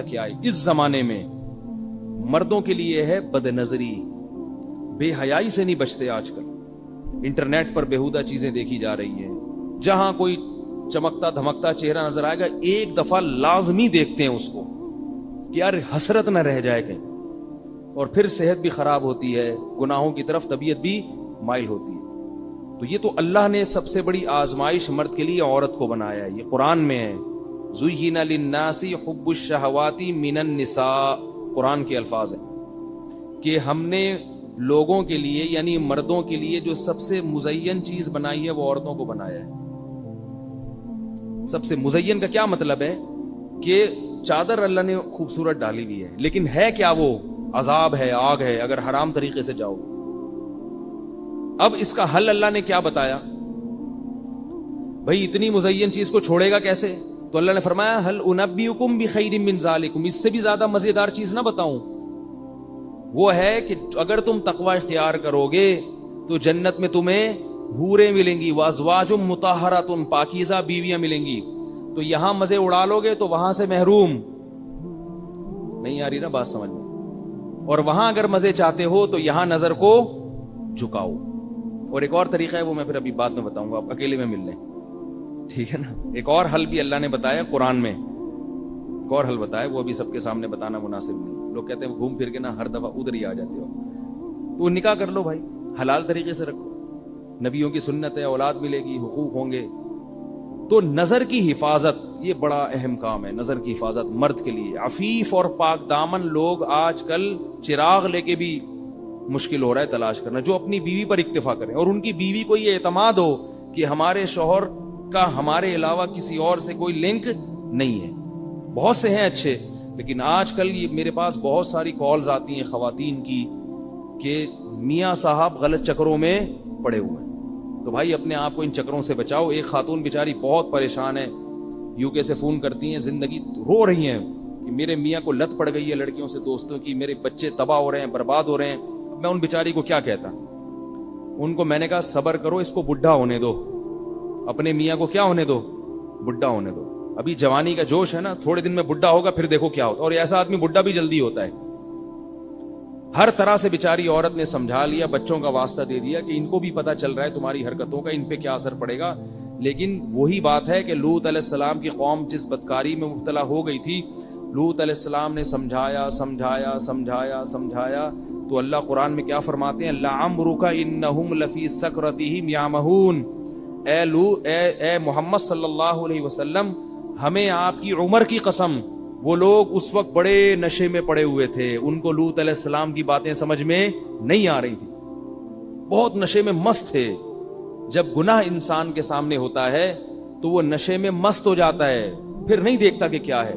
کیا ہے اس زمانے میں؟ مردوں کے لیے ہے بد نظری، بے حیائی سے نہیں بچتے آج کل. انٹرنیٹ پر بیہودہ چیزیں دیکھی جا رہی ہیں، جہاں کوئی چمکتا دھمکتا چہرہ نظر آئے گا ایک دفعہ لازمی دیکھتے ہیں اس کو کہ یار حسرت نہ رہ جائے کہیں، اور پھر صحت بھی خراب ہوتی ہے، گناہوں کی طرف طبیعت بھی مائل ہوتی ہے. تو یہ تو اللہ نے سب سے بڑی آزمائش مرد کے لیے عورت کو بنایا ہے. یہ قرآن میں ہے، زُيِّنَ لِلنَّاسِ حُبُّ الشَّهَوَاتِ مِنَ النِّسَاءِ، قرآن کے الفاظ ہیں کہ ہم نے لوگوں کے لیے یعنی مردوں کے لیے جو سب سے مزین چیز بنائی ہے وہ عورتوں کو بنایا ہے. سب سے مزین کا کیا مطلب ہے کہ چادر اللہ نے خوبصورت ڈالی ہوئی ہے، لیکن ہے کیا وہ؟ عذاب ہے، آگ ہے اگر حرام طریقے سے جاؤ. اب اس کا حل اللہ نے کیا بتایا؟ بھئی اتنی مزین چیز کو چھوڑے گا کیسے؟ تو اللہ نے فرمایا هل انبئکم بخیر من ذالکم، اس سے بھی زیادہ مزیدار چیز نہ بتاؤں؟ وہ ہے کہ اگر تم تقوی اختیار کرو گے تو جنت میں تمہیں حوریں ملیں گی، وازواج مطہرات، پاکیزہ بیویاں ملیں گی. تو یہاں مزے اڑا لو گے تو وہاں سے محروم. نہیں آ رہی نا بات سمجھ میں؟ اور وہاں اگر مزے چاہتے ہو تو یہاں نظر کو جھکاؤ. اور ایک اور طریقہ ہے وہ میں پھر ابھی بعد میں بتاؤں گا، آپ اکیلے میں مل لیں، ٹھیک ہے نا؟ ایک اور حل بھی اللہ نے بتایا قرآن میں، ایک اور حل بتایا، وہ ابھی سب کے سامنے بتانا مناسب نہیں. لوگ کہتے ہیں گھوم پھر کے نا ہر دفعہ ادھر ہی آ جاتے ہو. تو نکاح کر لو بھائی، حلال طریقے سے رکھو، نبیوں کی سنت ہے، اولاد ملے گی، حقوق ہوں گے. تو نظر کی حفاظت یہ بڑا اہم کام ہے. نظر کی حفاظت مرد کے لیے عفیف اور پاک دامن لوگ آج کل چراغ لے کے بھی مشکل ہو رہا ہے تلاش کرنا، جو اپنی بیوی پر اکتفا کریں اور ان کی بیوی کو یہ اعتماد ہو کہ ہمارے شوہر کا ہمارے علاوہ کسی اور سے کوئی لنک نہیں ہے. بہت سے ہیں اچھے، لیکن آج کل یہ میرے پاس بہت ساری کالز آتی ہیں خواتین کی کہ میاں صاحب غلط چکروں میں پڑے ہوئے ہیں. تو بھائی اپنے آپ کو ان چکروں سے بچاؤ. ایک خاتون بیچاری بہت پریشان ہے، یو کے سے فون کرتی ہیں، زندگی رو رہی ہیں کہ میرے میاں کو لت پڑ گئی ہے لڑکیوں سے، دوستوں کی، میرے بچے تباہ ہو رہے ہیں، برباد ہو رہے ہیں. میں ان بیچاری کو کیا کہتا؟ ان کو میں نے کہا صبر کرو، اس کو بڈھا ہونے دو، اپنے میاں کو کیا ہونے دو؟ بڈھا ہونے دو. ابھی جوانی کا جوش ہے نا، تھوڑے دن میں بڈھا ہوگا، پھر دیکھو کیا ہوتا ہے. اور ایسا آدمی بڈھا بھی جلدی ہوتا ہے. ہر طرح سے بیچاری عورت نے سمجھا لیا، بچوں کا واسطہ دے دیا کہ ان کو بھی پتہ چل رہا ہے تمہاری حرکتوں کا، ان پہ کیا اثر پڑے گا. لیکن وہی بات ہے کہ لوط علیہ السلام کی قوم جس بدکاری میں مبتلا ہو گئی تھی، لوط علیہ السلام نے سمجھایا سمجھایا سمجھایا سمجھایا. تو اللہ قرآن میں کیا فرماتے ہیں؟ لعمرک انہم لفی سکرتہم یعمہون. اے محمد صلی اللہ علیہ وسلم، ہمیں آپ کی عمر کی قسم، وہ لوگ اس وقت بڑے نشے میں پڑے ہوئے تھے، ان کو لوط علیہ السلام کی باتیں سمجھ میں نہیں آ رہی تھی، بہت نشے میں مست تھے. جب گناہ انسان کے سامنے ہوتا ہے تو وہ نشے میں مست ہو جاتا ہے، پھر نہیں دیکھتا کہ کیا ہے.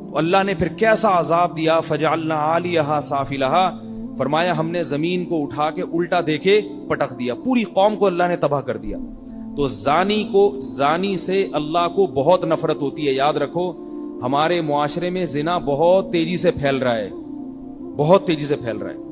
تو اللہ نے پھر کیسا عذاب دیا، فجعلنا عالیہا سافلہا، فرمایا ہم نے زمین کو اٹھا کے الٹا دے کے پٹک دیا، پوری قوم کو اللہ نے تباہ کر دیا. تو زانی سے اللہ کو بہت نفرت ہوتی ہے. یاد رکھو ہمارے معاشرے میں زنا بہت تیزی سے پھیل رہا ہے، بہت تیزی سے پھیل رہا ہے.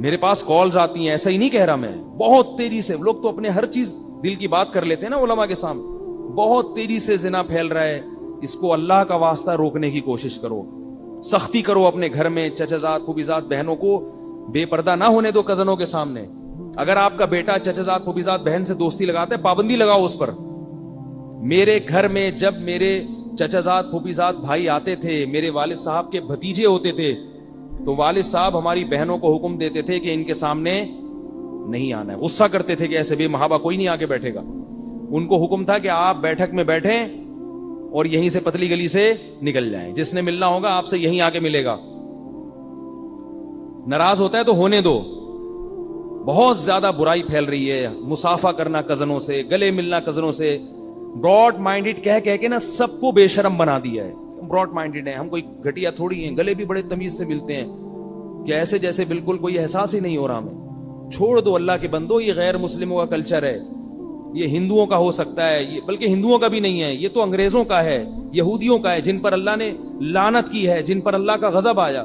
میرے پاس کالز آتی ہیں، ایسا ہی نہیں کہہ رہا میں، بہت تیزی سے. لوگ تو اپنے ہر چیز دل کی بات کر لیتے ہیں نا علماء کے سامنے. بہت تیزی سے زنا پھیل رہا ہے. اس کو اللہ کا واسطہ روکنے کی کوشش کرو، سختی کرو اپنے گھر میں. چچزاد پھوپھیزاد بہنوں کو بے پردہ نہ ہونے دو کزنوں کے سامنے. اگر آپ کا بیٹا چچزاد پھوپھیزاد بہن سے دوستی لگاتا ہے، پابندی لگاؤ اس پر. میرے گھر میں جب میرے چچزاد پھوپھیزاد بھائی آتے تھے، میرے والد صاحب کے بھتیجے ہوتے تھے، تو والد صاحب ہماری بہنوں کو حکم دیتے تھے کہ ان کے سامنے نہیں آنا ہے. غصہ کرتے تھے کہ ایسے بے محابہ کوئی نہیں آگے بیٹھے گا. ان کو حکم تھا کہ آپ بیٹھک میں بیٹھیں اور یہیں سے پتلی گلی سے نکل جائیں، جس نے ملنا ہوگا آپ سے یہیں آ کے ملے گا. ناراض ہوتا ہے تو ہونے دو. بہت زیادہ برائی پھیل رہی ہے، مصافحہ کرنا کزنوں سے، گلے ملنا کزنوں سے. براڈ مائنڈڈ کہہ کے نا سب کو بے شرم بنا دیا ہے. براڈ مائنڈڈ ہیں ہم، کوئی گھٹیا تھوڑی ہیں، گلے بھی بڑے تمیز سے ملتے ہیں کہ ایسے جیسے بالکل کوئی احساس ہی نہیں ہو رہا ہمیں. چھوڑ دو اللہ کے بندو، یہ غیر مسلموں کا کلچر ہے، یہ ہندوؤں کا ہو سکتا ہے، یہ بلکہ ہندوؤں کا بھی نہیں ہے، یہ تو انگریزوں کا ہے، یہودیوں کا ہے، جن پر اللہ نے لعنت کی ہے، جن پر اللہ کا غضب آیا.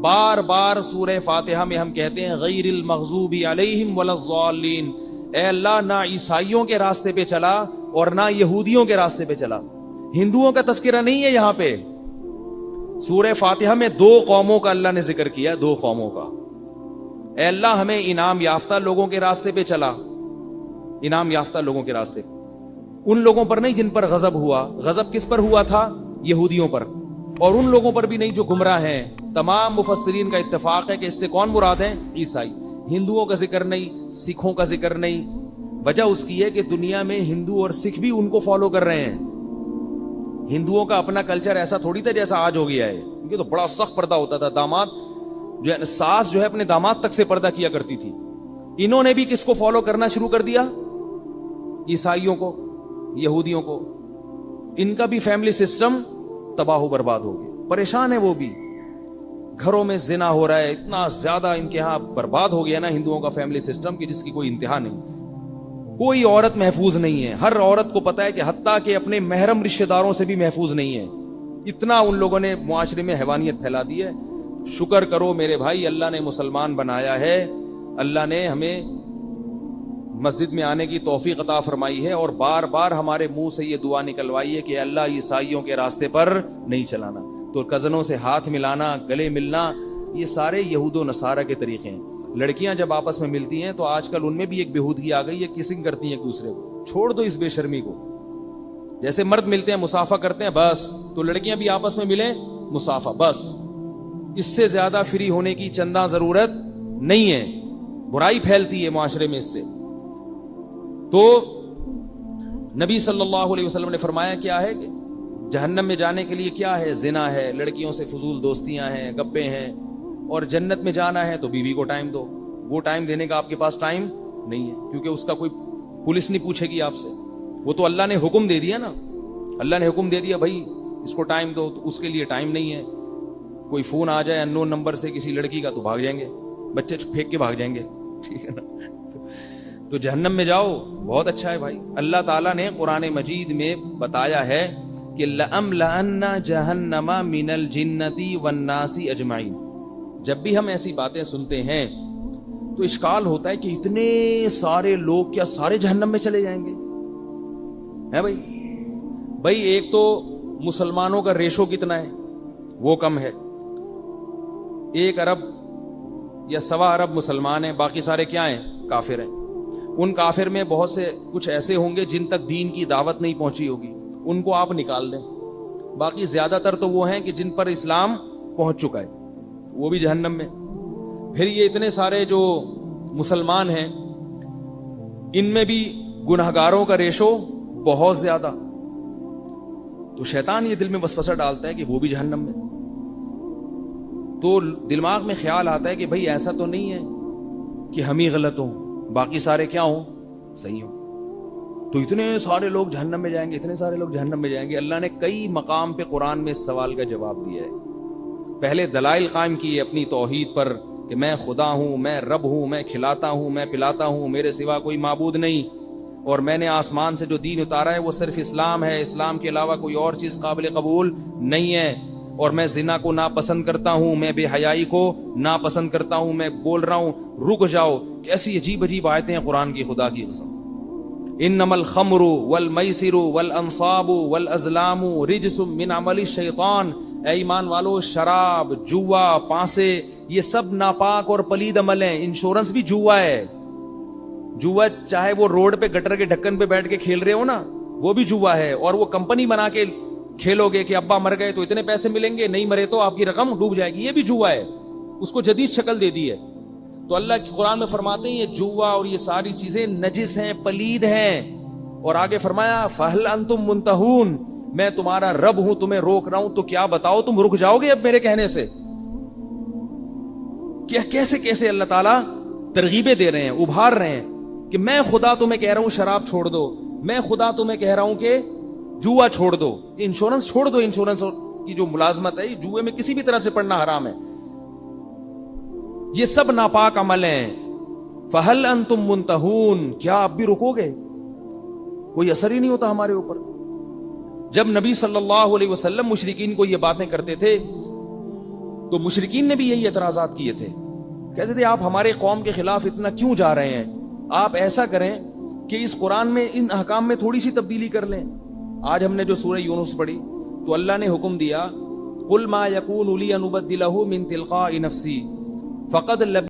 بار بار سورہ فاتحہ میں ہم کہتے ہیں غیر المغضوب علیہم ولا الضالین. اے اللہ نہ عیسائیوں کے راستے پہ چلا اور نہ یہودیوں کے راستے پہ چلا. ہندوؤں کا تذکرہ نہیں ہے یہاں پہ. سورہ فاتحہ میں 2 قوموں کا اللہ نے ذکر کیا, 2 قوموں کا. اے اللہ ہمیں انعام یافتہ لوگوں کے راستے پہ چلا, انعام یافتہ لوگوں کے راستے, ان لوگوں پر نہیں جن پر غضب ہوا. غضب کس پر ہوا تھا؟ یہودیوں پر, اور ان لوگوں پر بھی نہیں جو گمراہ ہیں. تمام مفسرین کا اتفاق ہے کہ اس سے کون مراد ہیں؟ عیسائی. ہندوؤں کا ذکر نہیں, سکھوں کا ذکر نہیں. وجہ اس کی ہے کہ دنیا میں ہندو اور سکھ بھی ان کو فالو کر رہے ہیں. ہندوؤں کا اپنا کلچر ایسا تھوڑی تھا جیسا آج ہو گیا ہے. کیونکہ تو بڑا سخت پردہ ہوتا تھا, داماد جو ہے, ساس جو ہے اپنے داماد تک سے پردہ کیا کرتی تھی. انہوں نے بھی کس کو فالو کرنا شروع کر دیا؟ عیسائیوں کو, یہودیوں کو. ان کا بھی فیملی سسٹم تباہ و برباد ہو گیا. پریشان ہے وہ بھی, گھروں میں زنا ہو رہا ہے, اتنا زیادہ ان کے ہاں برباد ہو گیا نا ہندوؤں کا فیملی سسٹم کہ جس کی کوئی انتہا نہیں. کوئی عورت محفوظ نہیں ہے. ہر عورت کو پتا ہے کہ حتیٰ کہ اپنے محرم رشتہ داروں سے بھی محفوظ نہیں ہے. اتنا ان لوگوں نے معاشرے میں حیوانیت پھیلا دی ہے. شکر کرو میرے بھائی, اللہ نے مسلمان بنایا ہے, اللہ نے ہمیں مسجد میں آنے کی توفیق عطا فرمائی ہے, اور بار بار ہمارے منہ سے یہ دعا نکلوائی ہے کہ اللہ عیسائیوں کے راستے پر نہیں چلانا. تو کزنوں سے ہاتھ ملانا, گلے ملنا, یہ سارے یہود و نصارہ کے طریقے ہیں. لڑکیاں جب آپس میں ملتی ہیں تو آج کل ان میں بھی ایک بےہودگی آ گئی ہے, کسنگ کرتی ہیں ایک دوسرے کو. چھوڑ دو اس بے شرمی کو. جیسے مرد ملتے ہیں مصافحہ کرتے ہیں بس, تو لڑکیاں بھی آپس میں ملیں مصافحہ بس. اس سے زیادہ فری ہونے کی چندہ ضرورت نہیں ہے. برائی پھیلتی ہے معاشرے میں اس سے. تو نبی صلی اللہ علیہ وسلم نے فرمایا کیا ہے کہ جہنم میں جانے کے لیے کیا ہے؟ زنا ہے, لڑکیوں سے فضول دوستیاں ہیں, گپے ہیں. اور جنت میں جانا ہے تو بیوی کو ٹائم دو. وہ ٹائم دینے کا آپ کے پاس ٹائم نہیں ہے, کیونکہ اس کا کوئی پولیس نہیں پوچھے گی آپ سے. وہ تو اللہ نے حکم دے دیا نا, اللہ نے حکم دے دیا بھائی اس کو ٹائم دو, تو اس کے لیے ٹائم نہیں ہے. کوئی فون آ جائے اننون نمبر سے کسی لڑکی کا تو بھاگ جائیں گے, بچے پھینک کے بھاگ جائیں گے, ٹھیک ہے نا. تو جہنم میں جاؤ بہت اچھا ہے بھائی. اللہ تعالیٰ نے قرآن مجید میں بتایا ہے کہ لَأَمْلَأَنَّ جَهَنَّمَ مِنَ الْجِنَّةِ وَالنَّاسِ أَجْمَعِينَ. جب بھی ہم ایسی باتیں سنتے ہیں تو اشکال ہوتا ہے کہ اتنے سارے لوگ کیا سارے جہنم میں چلے جائیں گے؟ ہے بھائی ایک تو مسلمانوں کا ریشو کتنا ہے, وہ کم ہے. 1 ارب یا 1.25 ارب مسلمان ہیں, باقی سارے کیا ہیں؟ کافر ہیں. ان کافر میں بہت سے کچھ ایسے ہوں گے جن تک دین کی دعوت نہیں پہنچی ہوگی, ان کو آپ نکال دیں. باقی زیادہ تر تو وہ ہیں کہ جن پر اسلام پہنچ چکا ہے, وہ بھی جہنم میں. پھر یہ اتنے سارے جو مسلمان ہیں ان میں بھی گناہگاروں کا ریشو بہت زیادہ. تو شیطان یہ دل میں وسوسہ ڈالتا ہے کہ وہ بھی جہنم میں. تو دماغ میں خیال آتا ہے کہ بھئی ایسا تو نہیں ہے کہ ہم ہی غلط ہوں, باقی سارے کیا ہوں؟ صحیح ہوں. تو اتنے سارے لوگ جہنم میں جائیں گے, اتنے سارے لوگ جہنم میں جائیں گے. اللہ نے کئی مقام پہ قرآن میں اس سوال کا جواب دیا ہے. پہلے دلائل قائم کیے اپنی توحید پر کہ میں خدا ہوں, میں رب ہوں, میں کھلاتا ہوں, میں پلاتا ہوں, میرے سوا کوئی معبود نہیں, اور میں نے آسمان سے جو دین اتارا ہے وہ صرف اسلام ہے, اسلام کے علاوہ کوئی اور چیز قابل قبول نہیں ہے, اور میں زنا کو ناپسند کرتا ہوں, میں بے حیائی کو ناپسند کرتا ہوں. میں بول رہا ہوں رک جاؤ. کیسی عجیب عجیب آیتیں ہیں قرآن کی, خدا کی قسم. انما الخمر والمیسر والانصاب والازلام رجس من عمل الشیطان. اے ایمان والو, شراب, جوا, پانسے, یہ سب ناپاک اور پلید عمل ہیں. انشورنس بھی جوا ہے. جوا چاہے وہ روڈ پہ گٹر کے ڈھکن پہ بیٹھ کے کھیل رہے ہو نا, وہ بھی جوا ہے. اور وہ کمپنی بنا کے کھیلو گے کہ ابا مر گئے تو اتنے پیسے ملیں گے, نہیں مرے تو آپ کی رقم ڈوب جائے گی, یہ بھی جوا ہے. اس کو جدید شکل دے دی ہے. تو اللہ کی قرآن میں فرماتے ہیں یہ جوا اور یہ ساری چیزیں نجس ہیں, پلید ہیں. اور آگے فرمایا فہل انتم منتہون, میں تمہارا رب ہوں, تمہیں روک رہا ہوں, تو کیا بتاؤ تم رک جاؤ گے اب میرے کہنے سے؟ کیا کیسے کیسے اللہ تعالیٰ ترغیبیں دے رہے ہیں, ابھار رہے ہیں کہ میں خدا تمہیں کہہ رہا ہوں شراب چھوڑ دو, میں خدا تمہیں کہہ رہا ہوں کہ جوا چھوڑ دو, انشورنس چھوڑ دو. انشورنس کی جو ملازمت ہے جوئے میں کسی بھی طرح سے پڑنا حرام ہے. یہ سب ناپاک عمل ہیں. فہل انتم منتہون, کیا آپ بھی رکو گے؟ کوئی اثر ہی نہیں ہوتا ہمارے اوپر. جب نبی صلی اللہ علیہ وسلم مشرکین کو یہ باتیں کرتے تھے تو مشرکین نے بھی یہی اعتراضات کیے تھے. کہتے تھے آپ ہمارے قوم کے خلاف اتنا کیوں جا رہے ہیں؟ آپ ایسا کریں کہ اس قرآن میں ان احکام میں تھوڑی سی تبدیلی کر لیں. آج ہم نے جو سورہ یونس پڑھی تو اللہ نے حکم دیا قل ما يكون لي ان ابدله من تلقاء نفسي فقد